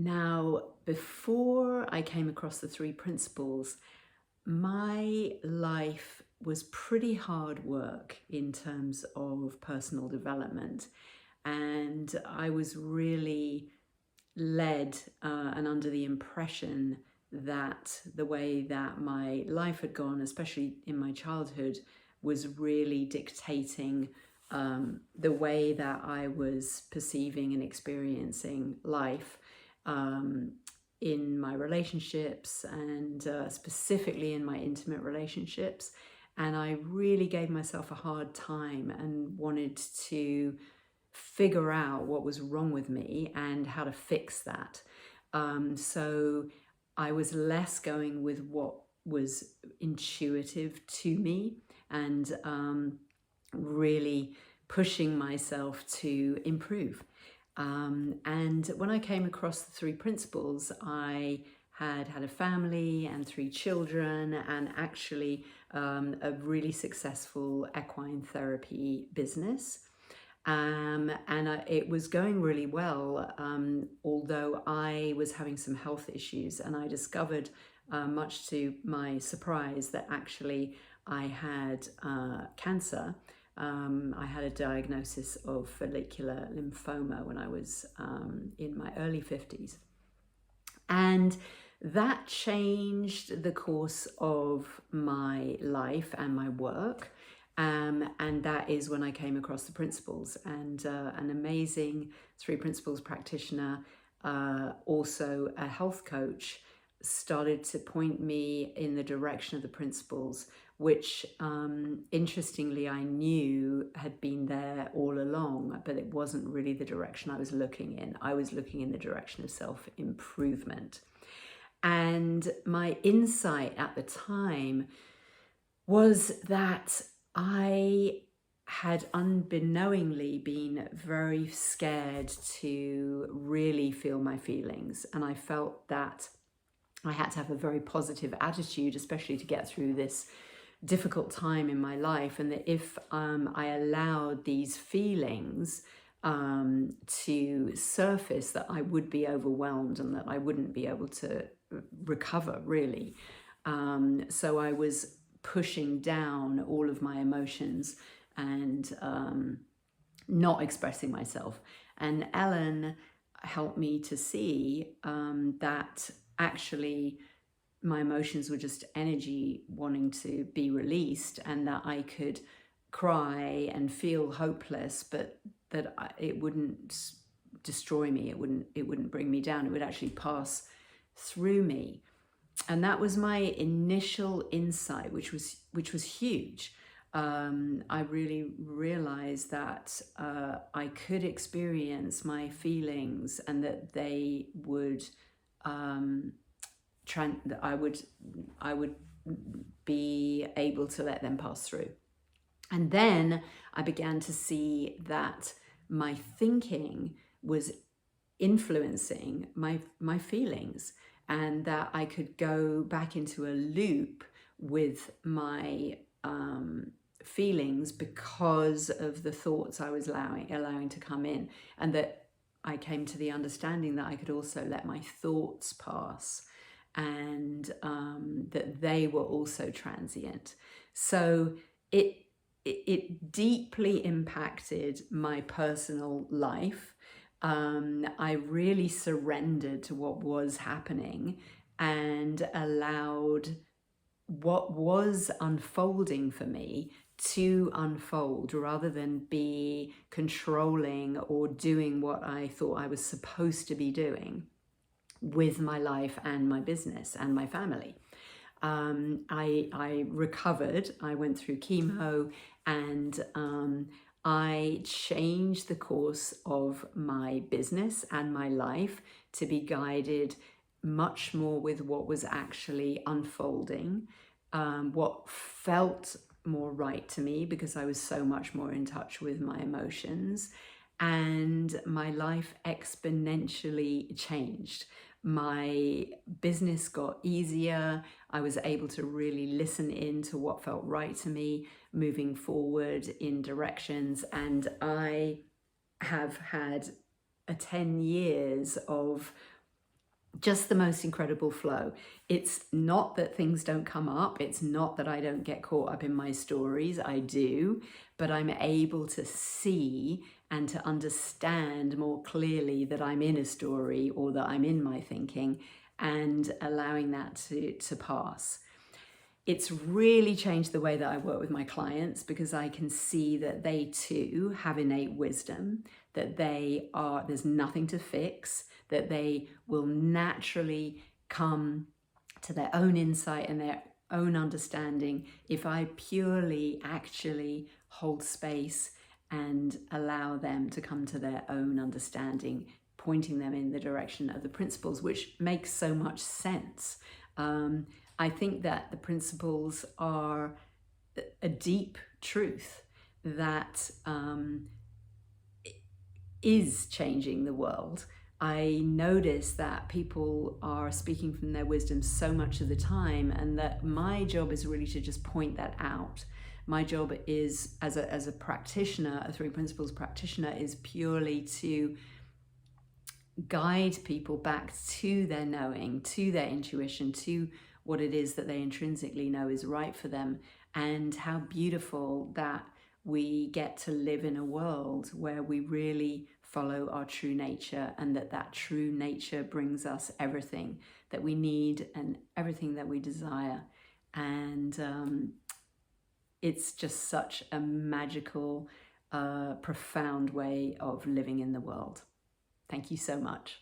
Now, before I came across the three principles, my life was pretty hard work in terms of personal development. And I was really led and under the impression that the way that my life had gone, especially in my childhood, was really dictating the way that I was perceiving and experiencing life um, in my relationships and specifically in my intimate relationships. And I really gave myself a hard time and wanted to figure out what was wrong with me and how to fix that. So I was less going with what was intuitive to me and really pushing myself to improve. And when I came across the three principles, I had a family and three children, and actually a really successful equine therapy business. It was going really well, although I was having some health issues, and I discovered, much to my surprise, that actually I had cancer. I had a diagnosis of follicular lymphoma when I was in my early 50s. And that changed the course of my life and my work. And that is when I came across the principles. And an amazing three principles practitioner, also a health coach, started to point me in the direction of the principles, which interestingly I knew had been there all along, but it wasn't really the direction I was looking in. I was looking in the direction of self-improvement. And my insight at the time was that I had unbeknowingly been very scared to really feel my feelings. And I felt that I had to have a very positive attitude, especially to get through this difficult time in my life. And that if I allowed these feelings to surface, that I would be overwhelmed and that I wouldn't be able to recover, really. So I was pushing down all of my emotions and not expressing myself. And Ellen helped me to see that actually my emotions were just energy wanting to be released, and that I could cry and feel hopeless, but that it wouldn't destroy me. It wouldn't bring me down. It would actually pass through me. And that was my initial insight, which was huge. I really realized that I could experience my feelings, and that they would I would be able to let them pass through. And then I began to see that my thinking was influencing my feelings, and that I could go back into a loop with my feelings because of the thoughts I was allowing to come in, and that I came to the understanding that I could also let my thoughts pass, and that they were also transient. So it deeply impacted my personal life. I really surrendered to what was happening and allowed what was unfolding for me to unfold, rather than be controlling or doing what I thought I was supposed to be doing with my life and my business and my family. I recovered. I went through chemo, and I changed the course of my business and my life to be guided much more with what was actually unfolding, what felt more right to me, because I was so much more in touch with my emotions, and my life exponentially changed. My business got easier. I was able to really listen in to what felt right to me, moving forward in directions. And I have had 10 years of just the most incredible flow. It's not that things don't come up. It's not that I don't get caught up in my stories. I do, but I'm able to see and to understand more clearly that I'm in a story or that I'm in my thinking, and allowing that to pass. It's really changed the way that I work with my clients, because I can see that they too have innate wisdom, that there's nothing to fix, that they will naturally come to their own insight and their own understanding if I purely actually hold space and allow them to come to their own understanding, pointing them in the direction of the principles, which makes so much sense. I think that the principles are a deep truth that is changing the world. I notice that people are speaking from their wisdom so much of the time, and that my job is really to just point that out. My job is, as a practitioner, a three principles practitioner, is purely to guide people back to their knowing, to their intuition, to what it is that they intrinsically know is right for them, and how beautiful that we get to live in a world where we really follow our true nature, and that true nature brings us everything that we need and everything that we desire. And it's just such a magical, profound way of living in the world. Thank you so much.